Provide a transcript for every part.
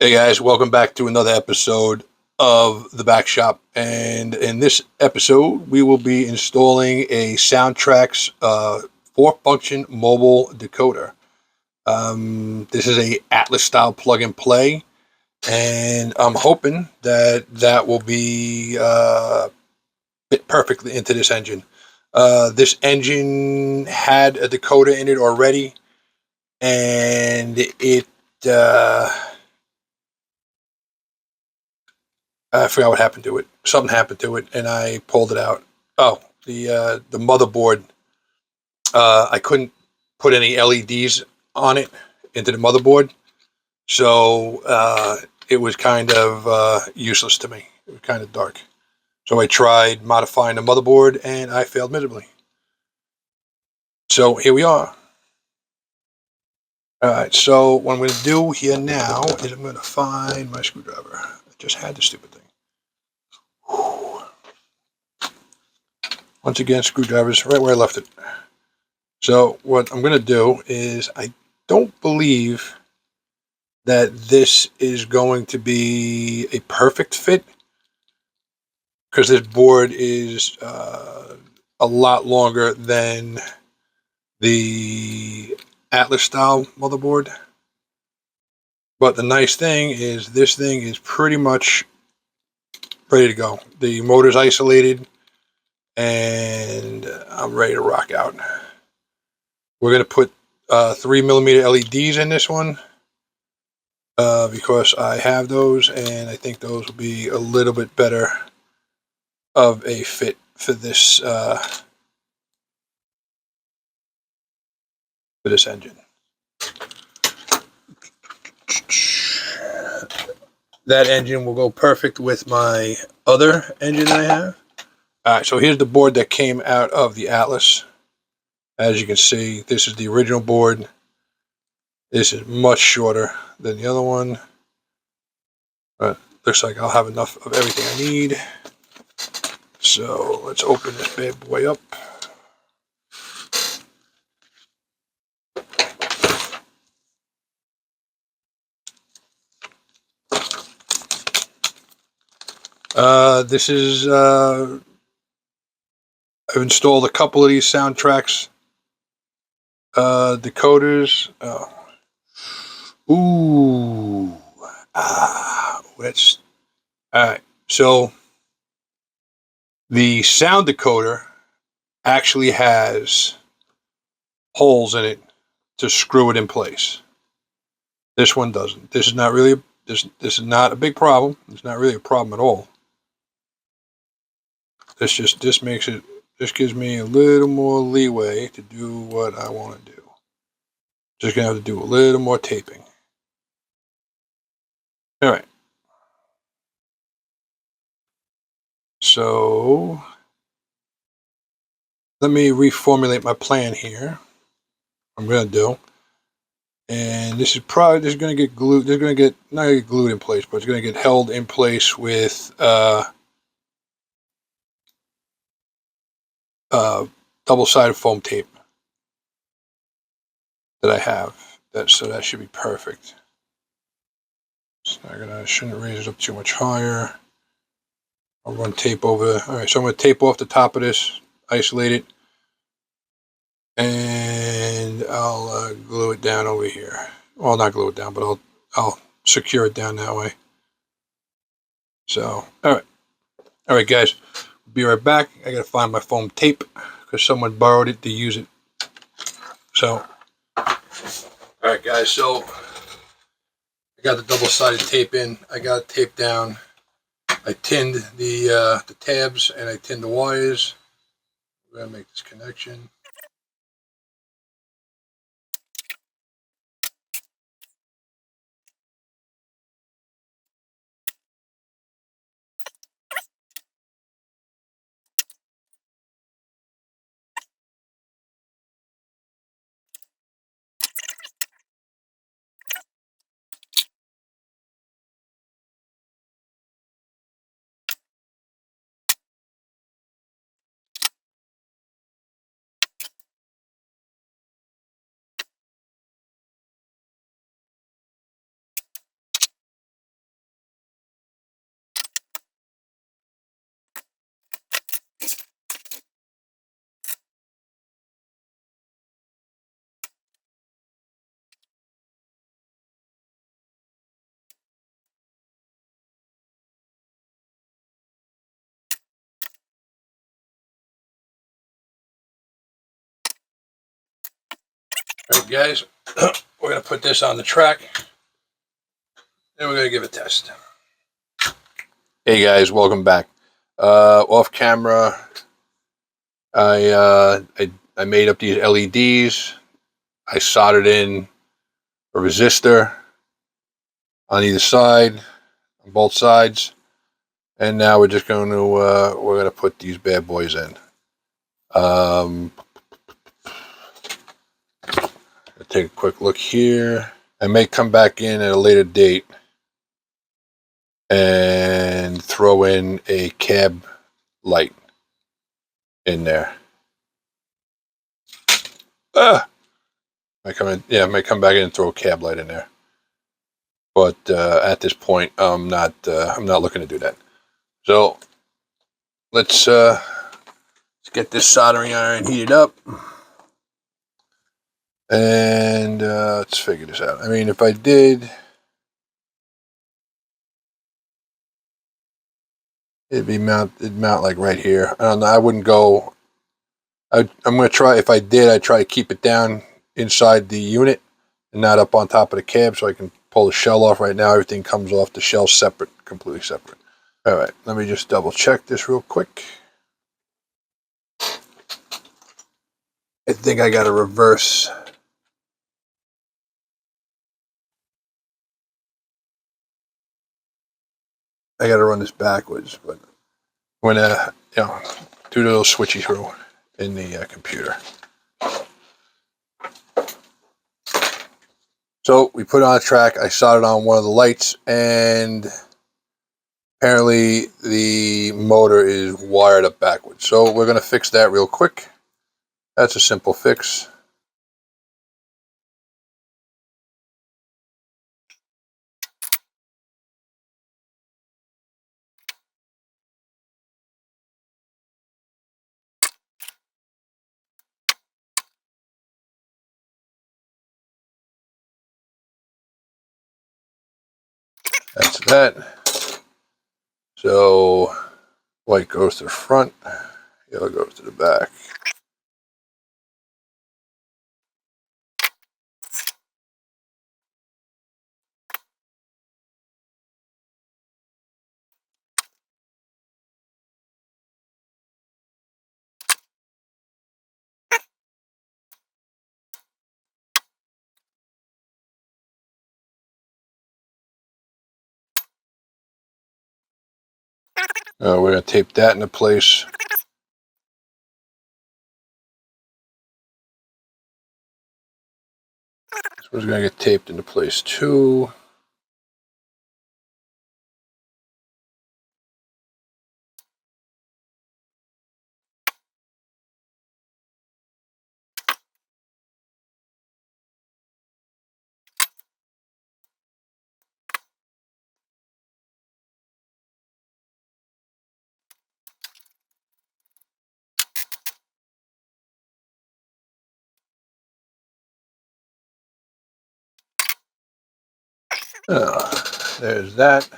Hey guys, welcome back to another episode of The Back Shop. And in this episode, we will be installing a SoundTraxx 4-function mobile decoder. This is a Atlas style plug and play, and I'm hoping that will be fit perfectly into this engine. This engine had a decoder in it already, and it I forgot what happened to it. Something happened to it, and I pulled it out. Oh, the motherboard. I couldn't put any LEDs on it into the motherboard, so it was kind of useless to me. It was kind of dark. So I tried modifying the motherboard, and I failed miserably. So here we are. All right. So what I'm going to do here now is I'm going to find my screwdriver. I just had the stupid thing. Once again, screwdrivers right where I left it. So what I'm going to do is, I don't believe that this is going to be a perfect fit, because this board is a lot longer than the Atlas style motherboard. But the nice thing is this thing is pretty much ready to go. The motor's isolated, and I'm ready to rock out. We're going to put 3mm LEDs in this one, because I have those, and I think those will be a little bit better of a fit for this engine. That engine will go perfect with my other engine I have. All right, so here's the board that came out of the Atlas. As you can see, this is the original board. This is much shorter than the other one, but looks like I'll have enough of everything I need. So let's open this bad boy up. This is I've installed a couple of these SoundTraxx decoders. That's all right. So the sound decoder actually has holes in it to screw it in place. This one doesn't. This is not really this is not a big problem. It's not really a problem at all. This gives me a little more leeway to do what I want to do. Just gonna have to do a little more taping. All right. So let me reformulate my plan here. I'm gonna do, and this is going to get glued. This is going to get not gonna get glued in place, but it's going to get held in place with double-sided foam tape that I have. So that should be perfect. So shouldn't raise it up too much higher. I'll run tape over. All right, so I'm going to tape off the top of this, isolate it, and I'll glue it down over here. Well, not glue it down, but I'll secure it down that way. So, all right, guys, be right back. I got to find my foam tape because someone borrowed it to use it. So, all right, guys. So I got the double-sided tape in. I got it taped down. I tinned the tabs, and I tinned the wires. We're gonna make this connection. All right, guys, we're going to put this on the track, and we're going to give it a test. Hey, guys, welcome back. Off camera, I made up these LEDs. I soldered in a resistor on either side, on both sides, and now we're just going to put these bad boys in. Take a quick look here. I may come back in at a later date and throw in a cab light in there. I might come back in and throw a cab light in there. But at this point, I'm not looking to do that. So let's get this soldering iron heated up. And let's figure this out. I mean, if I did, it'd mount like right here. I don't know. I wouldn't go. I'm going to try. If I did, I'd try to keep it down inside the unit and not up on top of the cab, so I can pull the shell off. Right now, everything comes off the shell separate, completely separate. All right, let me just double check this real quick. I think I got a reverse. I got to run this backwards, but when do the little switchy through in the computer. So we put it on a track. I soldered on one of the lights, and apparently the motor is wired up backwards. So we're going to fix that real quick. That's a simple fix. That's that. So light goes to the front, yellow goes to the back. We're going to tape that into place. This one's going to get taped into place too. There's that.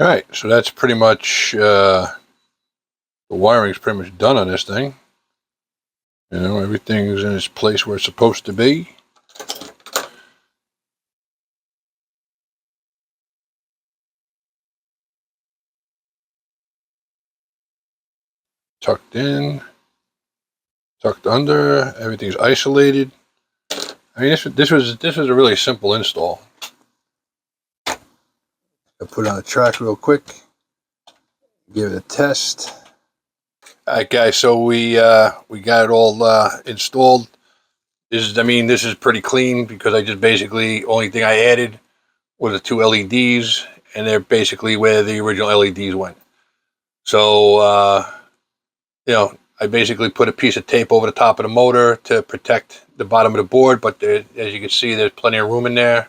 All right, so that's pretty much, the wiring's pretty much done on this thing. You know, everything's in its place where it's supposed to be. Tucked in, tucked under, everything's isolated. I mean, this was a really simple install. I'll put it on the track real quick, give it a test. All right, guys, so we got it all installed. This is pretty clean because I just basically, only thing I added was the two LEDs, and they're basically where the original LEDs went. So, I basically put a piece of tape over the top of the motor to protect the bottom of the board, but there, as you can see, there's plenty of room in there.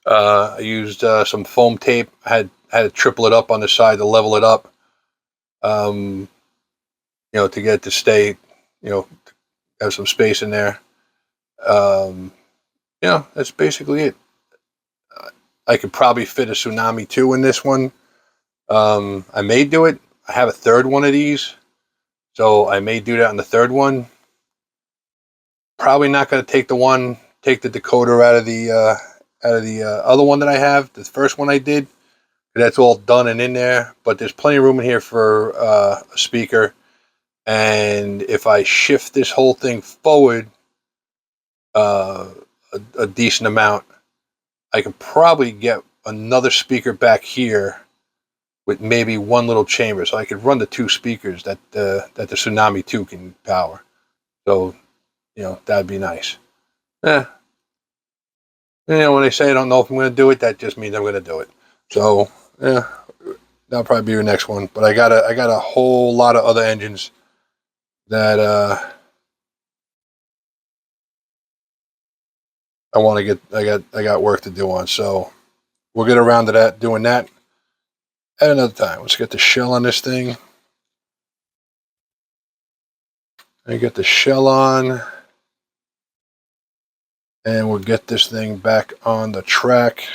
I used some foam tape. I had to triple it up on the side to level it up, you know, to get it to stay, you know, have some space in there. You know, that's basically it. I could probably fit a Tsunami 2 in this one. I may do it. I have a third one of these, so I may do that on the third one. Probably not going to take the decoder out of the other one that I have. The first one I did, that's all done and in there. But there's plenty of room in here for a speaker. And if I shift this whole thing forward a decent amount, I can probably get another speaker back here with maybe one little chamber, so I could run the 2 speakers that the Tsunami 2 can power. So, you know, that'd be nice. You know, when they say I don't know if I'm going to do it, that just means I'm going to do it. So, yeah, that'll probably be your next one. But I got a whole lot of other engines that I want to get. I got work to do on. So we'll get around to that, doing that at another time. Let's get the shell on this thing. I get the shell on, and we'll get this thing back on the track.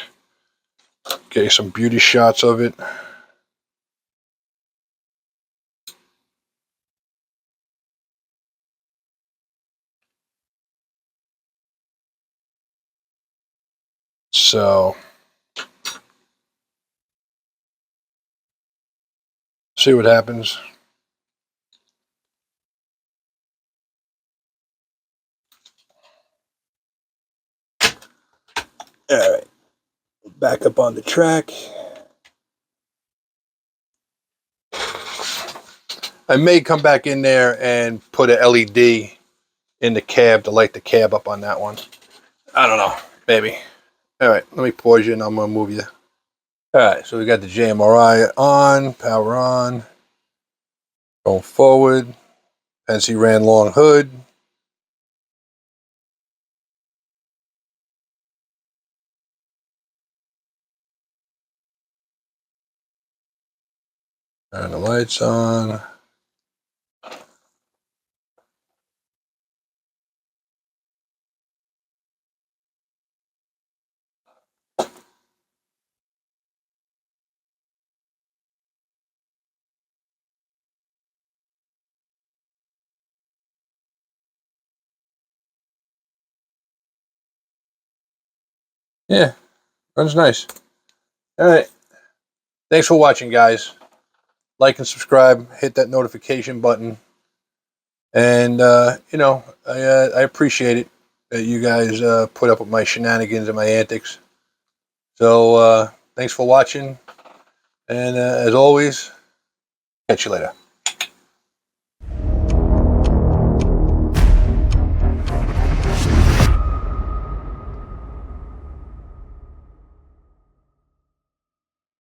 Get some beauty shots of it. So, see what happens. All right, back up on the track. I may come back in there and put an LED in the cab to light the cab up on that one. I don't know, maybe. All right, let me pause you and I'm gonna move you. All right, so we got the JMRI on, power on, going forward. NC ran long hood. Turn the lights on. Yeah, runs nice. All right, thanks for watching, guys. Like and subscribe, hit that notification button. And, you know, I appreciate it that you guys put up with my shenanigans and my antics. So, thanks for watching. And as always, catch you later.